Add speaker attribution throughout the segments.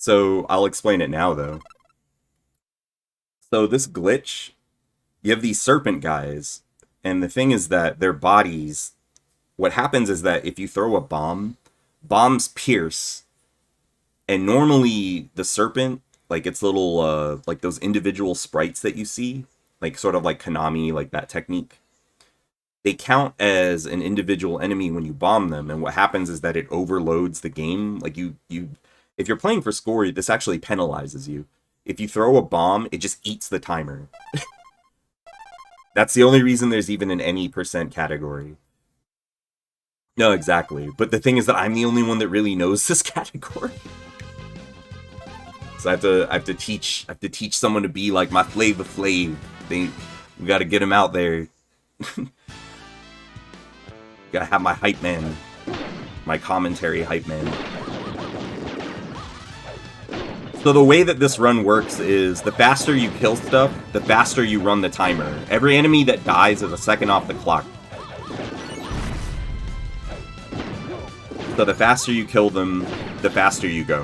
Speaker 1: So I'll explain it now, though. So this glitch, you have these serpent guys, and the thing is that their bodies, what happens is that if you throw a bomb, bombs pierce, and normally the serpent, like its little, like those individual sprites that you see, like sort of like Konami, like that technique, they count as an individual enemy when you bomb them, and what happens is that it overloads the game. Like if you're playing for score, this actually penalizes you. If you throw a bomb, it just eats the timer. That's the only reason there's even an any percent category. No, exactly. But the thing is that I'm the only one that really knows this category. So I have to teach someone to be like my Flavor Flav. We gotta get him out there. Gotta have my hype man. My commentary hype man. So the way that this run works is the faster you kill stuff, the faster you run the timer. Every enemy that dies is a second off the clock. So the faster you kill them, the faster you go.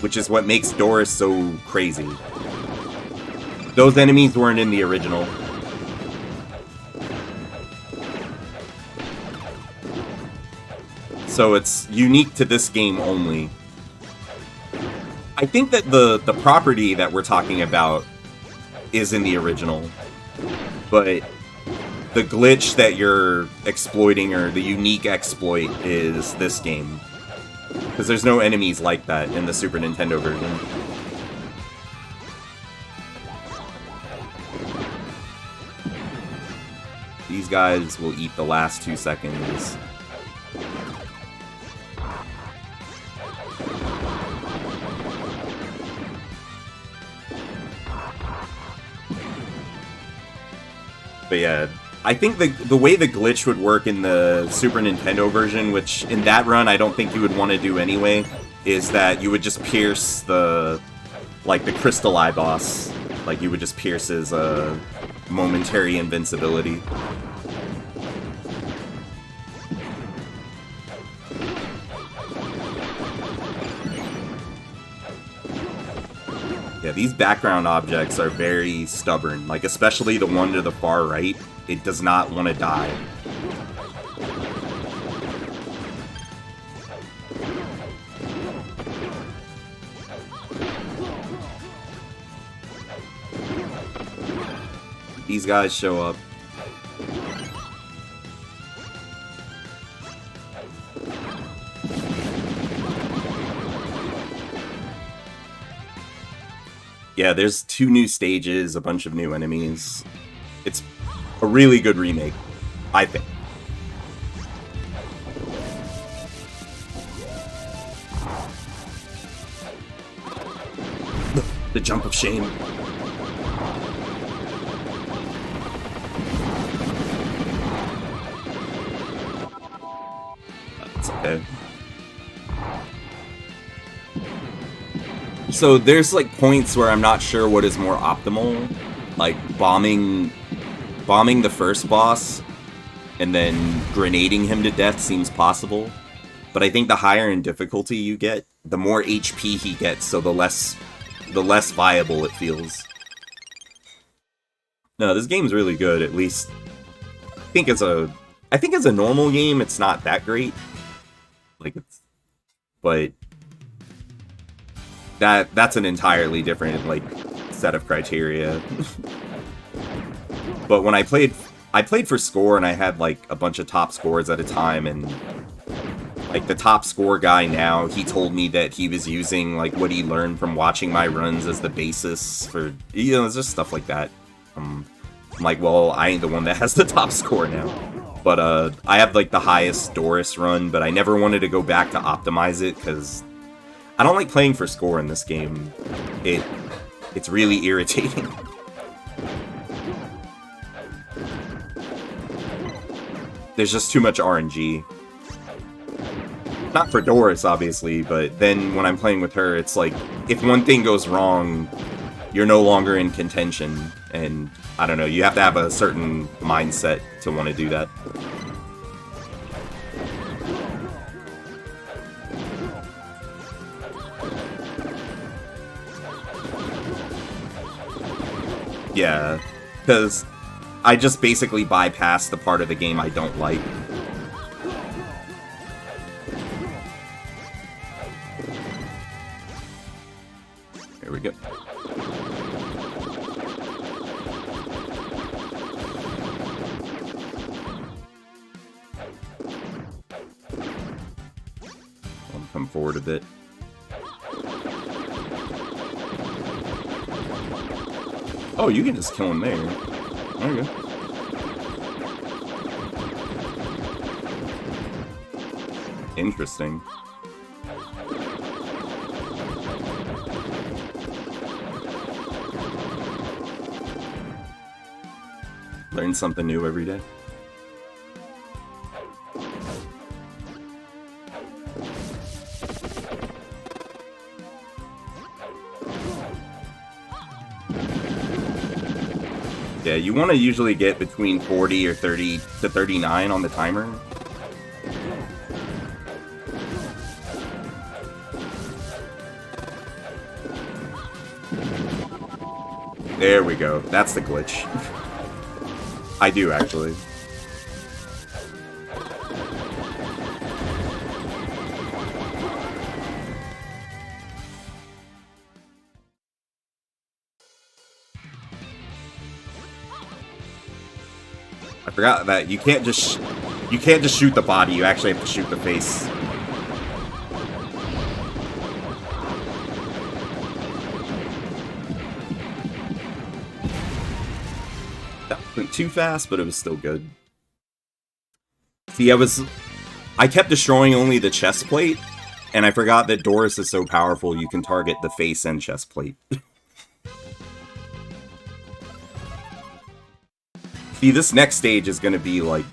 Speaker 1: Which is what makes Doris so crazy. Those enemies weren't in the original. So it's unique to this game only. I think that the property that we're talking about is in the original. But the glitch that you're exploiting, or the unique exploit, is this game. Because there's no enemies like that in the Super Nintendo version. These guys will eat the last 2 seconds. But yeah, I think the way the glitch would work in the Super Nintendo version, which in that run I don't think you would want to do anyway, is that you would just pierce the Crystal Eye boss. Like, you would just pierce his momentary invincibility. Yeah, these background objects are very stubborn, like especially the one to the far right. It does not want to die. These guys show up. Yeah, there's 2 new stages, a bunch of new enemies. It's a really good remake, I think. The jump of shame. That's okay. So there's like points where I'm not sure what is more optimal, like bombing the first boss and then grenading him to death seems possible, but I think the higher in difficulty you get, the more HP he gets, so the less viable it feels. No, this game's really good. At least I think as a normal game, it's not that great. But that's an entirely different set of criteria. But when I played for score, and I had a bunch of top scores at a time, and the top score guy now, he told me that he was using what he learned from watching my runs as the basis for, it's just stuff like that. I'm like, well, I ain't the one that has the top score now. But I have the highest Doris run, but I never wanted to go back to optimize it because I don't like playing for score in this game. It's really irritating. There's just too much RNG. Not for Doris, obviously, but then when I'm playing with her, it's if one thing goes wrong, you're no longer in contention, and I don't know, you have to have a certain mindset to want to do that. Yeah, because I just basically bypass the part of the game I don't like. There we go. I'll come forward a bit. Oh, you can just kill him there. There you go. Interesting. Learn something new every day. Yeah, you want to usually get between 40 or 30 to 39 on the timer. There we go. That's the glitch. I do, actually. I forgot that you can't just shoot the body, you actually have to shoot the face. That went too fast, but it was still good. See, I kept destroying only the chest plate, and I forgot that Doris is so powerful you can target the face and chest plate. See, this next stage is gonna be like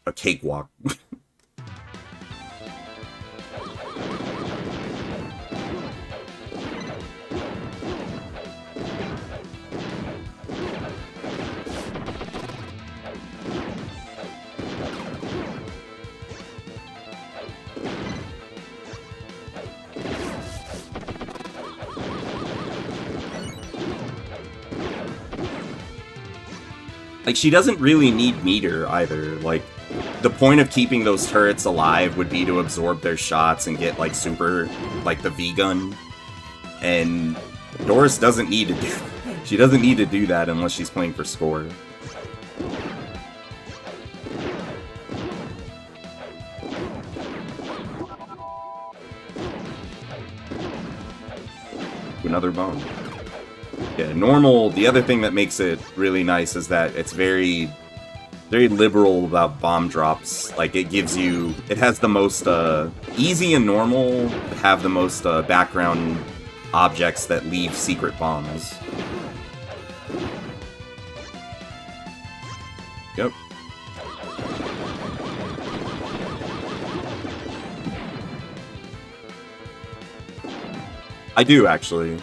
Speaker 1: a cakewalk. Like, she doesn't really need meter either. Like, the point of keeping those turrets alive would be to absorb their shots and get, like, super, like, the V-gun. And Doris doesn't need to do... She doesn't need to do that unless she's playing for score. Another bomb. Yeah, normal, the other thing that makes it really nice is that it's very liberal about bomb drops. Like, it gives you, it has the most, easy and normal have the most, background objects that leave secret bombs. Yep. I do, actually.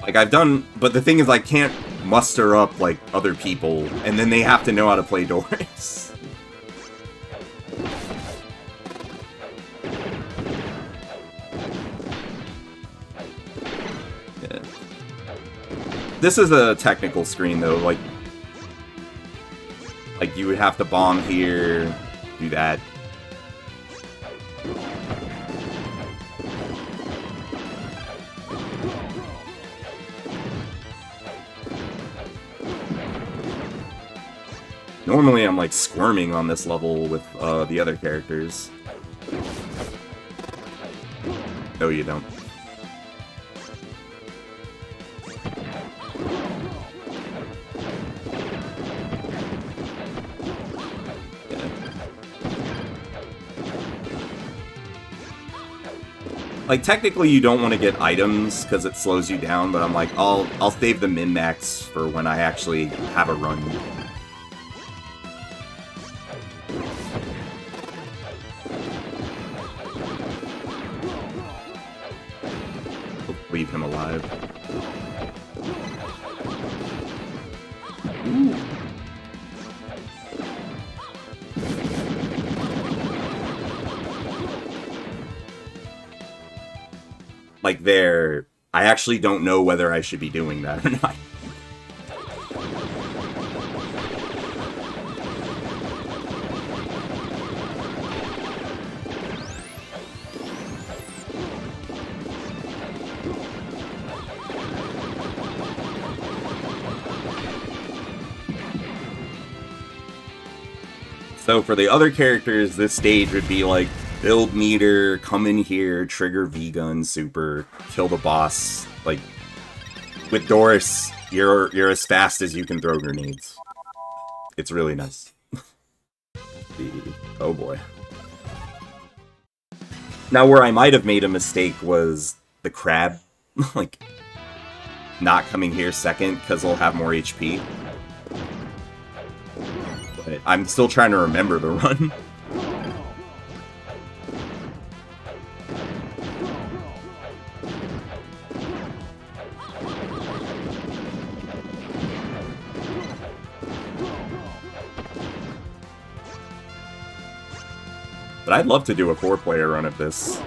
Speaker 1: Like, I've done... But the thing is, I can't muster up, like, other people, and then they have to know how to play Doris. Yeah. This is a technical screen, though. Like, you would have to bomb here, do that. Normally I'm like squirming on this level with the other characters. No, you don't. Yeah. Like, technically you don't want to get items because it slows you down, but I'm like, I'll save the min-max for when I actually have a run. Leave him alive. Ooh. Like, there, I actually don't know whether I should be doing that or not. So for the other characters, this stage would be like build meter, come in here, trigger V-gun, super, kill the boss. Like with Doris, you're as fast as you can throw grenades. It's really nice. Oh boy. Now where I might have made a mistake was the crab. Like not coming here second because he'll have more HP. But I'm still trying to remember the run. But I'd love to do a 4-player run of this.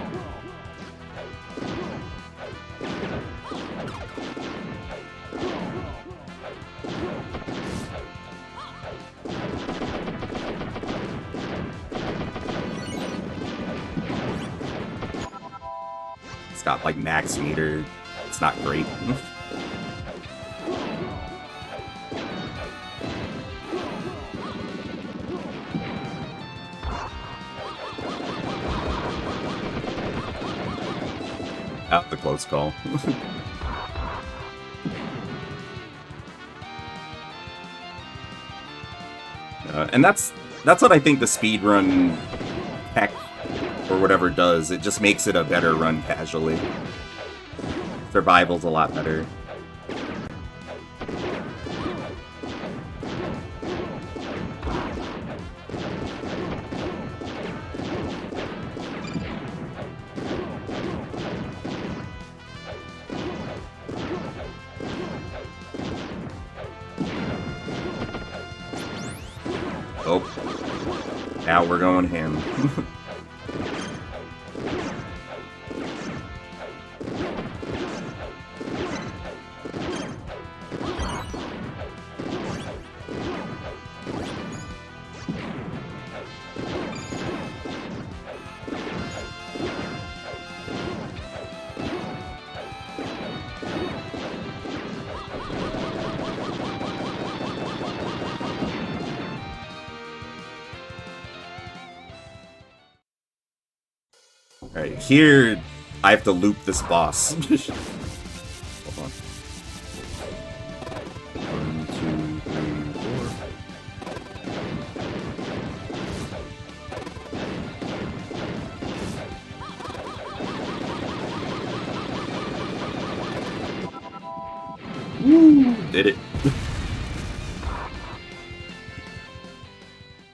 Speaker 1: It's got like max meter. It's not great. Out the close call. And that's what I think the speedrun tech or whatever does. It just makes it a better run casually. Survival's a lot better. Oh, now we're going ham. Alright, here I have to loop this boss. Hold on. 1, 2, 3, 4. Woo! Did it.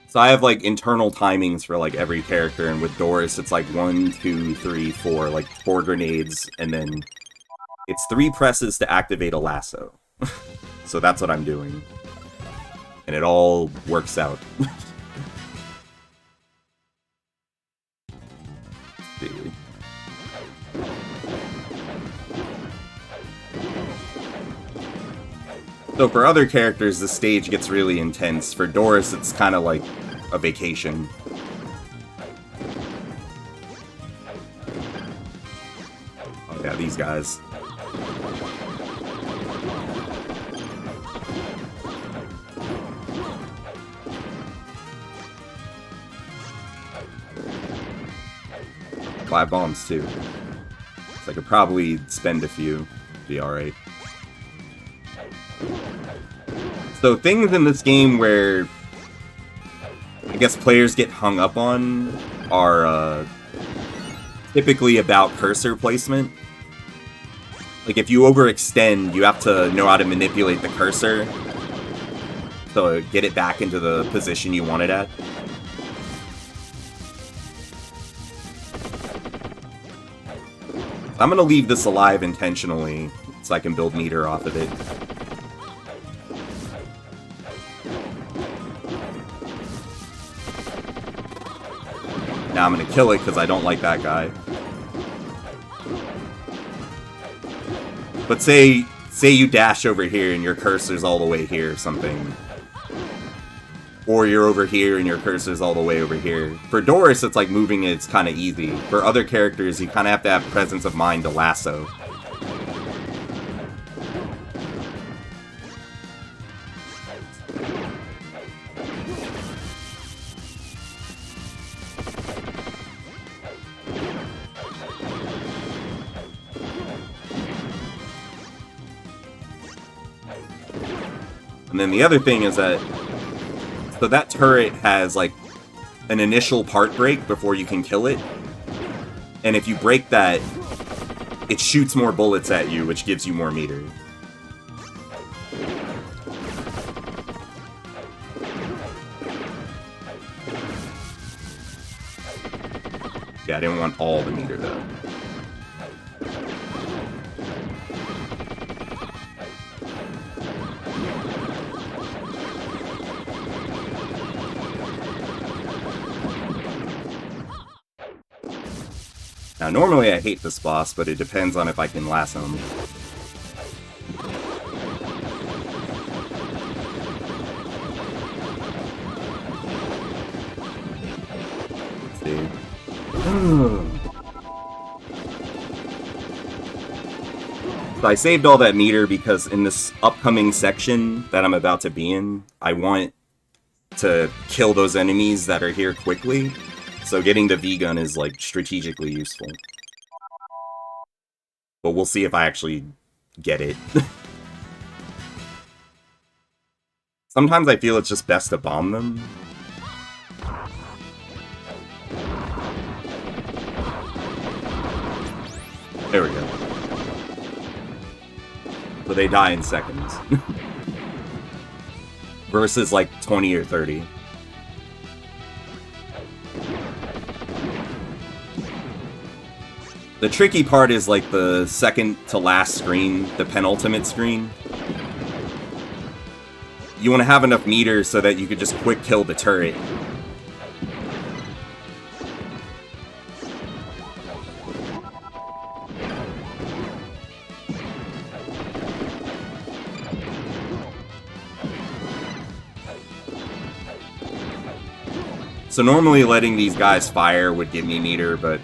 Speaker 1: So I have like internal timings for like every character, and with Doris it's like 1, 2, 3, 4, like 4 grenades, and then it's 3 presses to activate a lasso. So that's what I'm doing. And it all works out. So for other characters, the stage gets really intense. For Doris, it's kind of like a vacation. Oh yeah, these guys. Five bombs too. So I could probably spend a few. Be alright. So things in this game where I guess players get hung up on are typically about cursor placement. Like if you overextend, you have to know how to manipulate the cursor to get it back into the position you want it at. I'm gonna leave this alive intentionally so I can build meter off of it. Now I'm gonna kill it because I don't like that guy. But say you dash over here and your cursor's all the way here or something. Or you're over here and your cursor's all the way over here. For Doris, it's like moving it's kind of easy. For other characters, you kind of have to have presence of mind to lasso. And then the other thing is that, so that turret has like an initial part break before you can kill it. And if you break that, it shoots more bullets at you, which gives you more meter. Yeah, I didn't want all the meter though. Now, normally I hate this boss, but it depends on if I can lasso him. Let's see. So I saved all that meter because in this upcoming section that I'm about to be in, I want to kill those enemies that are here quickly. So getting the V-gun is, like, strategically useful. But we'll see if I actually get it. Sometimes I feel it's just best to bomb them. There we go. So they die in seconds. Versus, like, 20 or 30. The tricky part is like the second to last screen, the penultimate screen. You want to have enough meters so that you could just quick kill the turret. So normally letting these guys fire would give me meter, but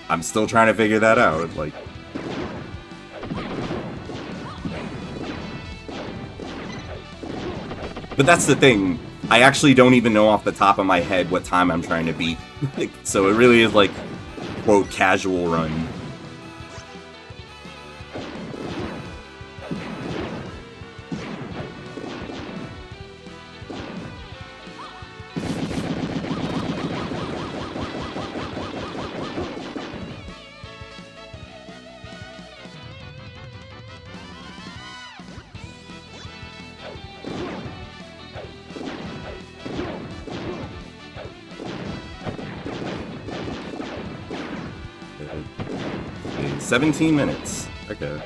Speaker 1: I'm still trying to figure that out, like... But that's the thing, I actually don't even know off the top of my head what time I'm trying to beat. So it really is like, quote, casual run. Okay, 17 minutes. Okay.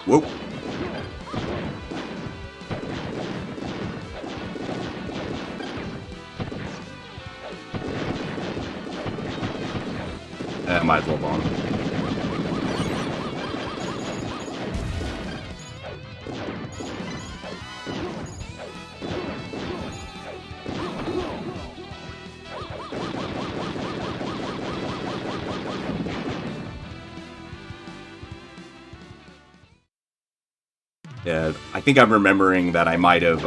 Speaker 1: Whoa. Might as well bomb. Yeah, I think I'm remembering that I might have,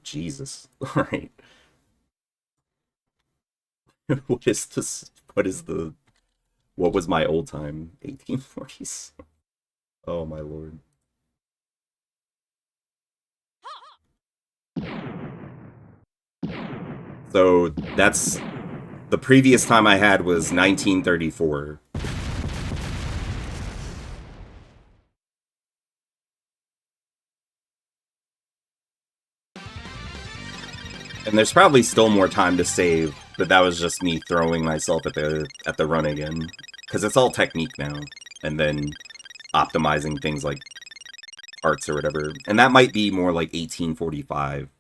Speaker 1: Jesus. Alright. What is this? What is the... What was my old time? 1840s? Oh my lord. So that's... The previous time I had was 1934. And there's probably still more time to save, but that was just me throwing myself at the run again. Because it's all technique now. And then optimizing things like arts or whatever. And that might be more like 1845.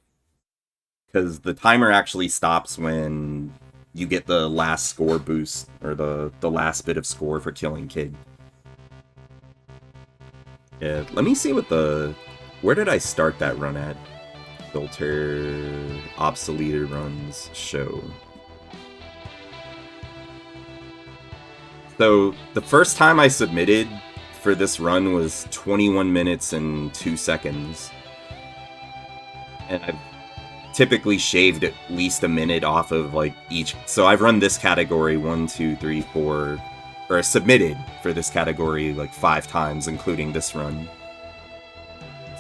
Speaker 1: Because the timer actually stops when you get the last score boost, or the last bit of score for killing Kid. Yeah, let me see what the... Where did I start that run at? Filter obsolete runs show. So the first time I submitted for this run was 21 minutes and 2 seconds. And I've typically shaved at least a minute off of like each. So I've run this category 1, 2, 3, 4, or submitted for this category like 5 times, including this run.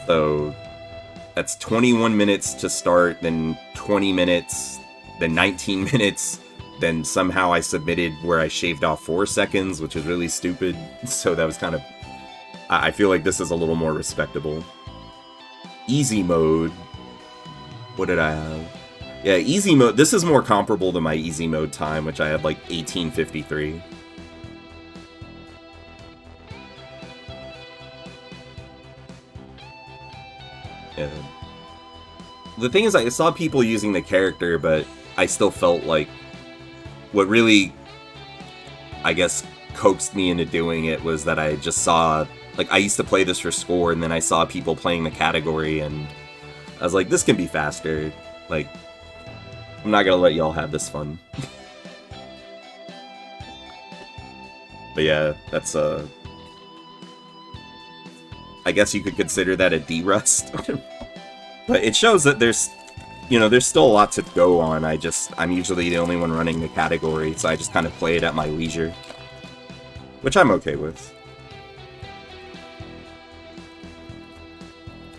Speaker 1: So that's 21 minutes to start, then 20 minutes, then 19 minutes. Then somehow I submitted where I shaved off 4 seconds, which is really stupid. So that was kind of... I feel like this is a little more respectable. Easy mode. What did I have? Yeah, easy mode. This is more comparable to my easy mode time, which I had like 18:53. Yeah. The thing is, I saw people using the character, but I still felt like what really, I guess, coaxed me into doing it was that I just saw, like, I used to play this for score, and then I saw people playing the category, and I was like, this can be faster. Like, I'm not gonna let y'all have this fun. But yeah, that's I guess you could consider that a D-rust. But it shows that there's still a lot to go on. I'm usually the only one running the category, so I just kind of play it at my leisure. Which I'm okay with.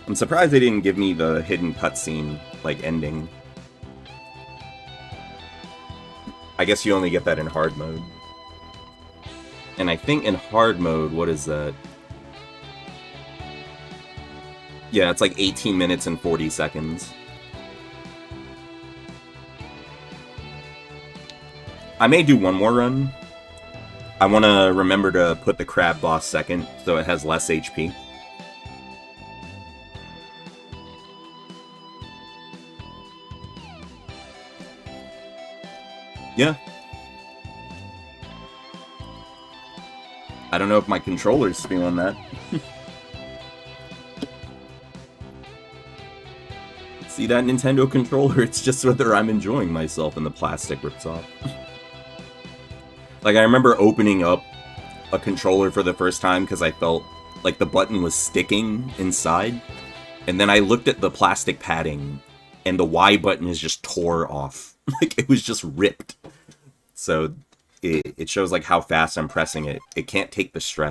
Speaker 1: I'm surprised they didn't give me the hidden cutscene, like, ending. I guess you only get that in hard mode. And I think in hard mode, what is that? Yeah, it's like 18 minutes and 40 seconds. I may do one more run. I want to remember to put the crab boss second, so it has less HP. Yeah. I don't know if my controller's feeling that. See that Nintendo controller? It's just whether I'm enjoying myself and the plastic rips off. Like, I remember opening up a controller for the first time because I felt like the button was sticking inside. And then I looked at the plastic padding, and the Y button is just tore off. Like, it was just ripped. So, it shows, like, how fast I'm pressing it. It can't take the stress.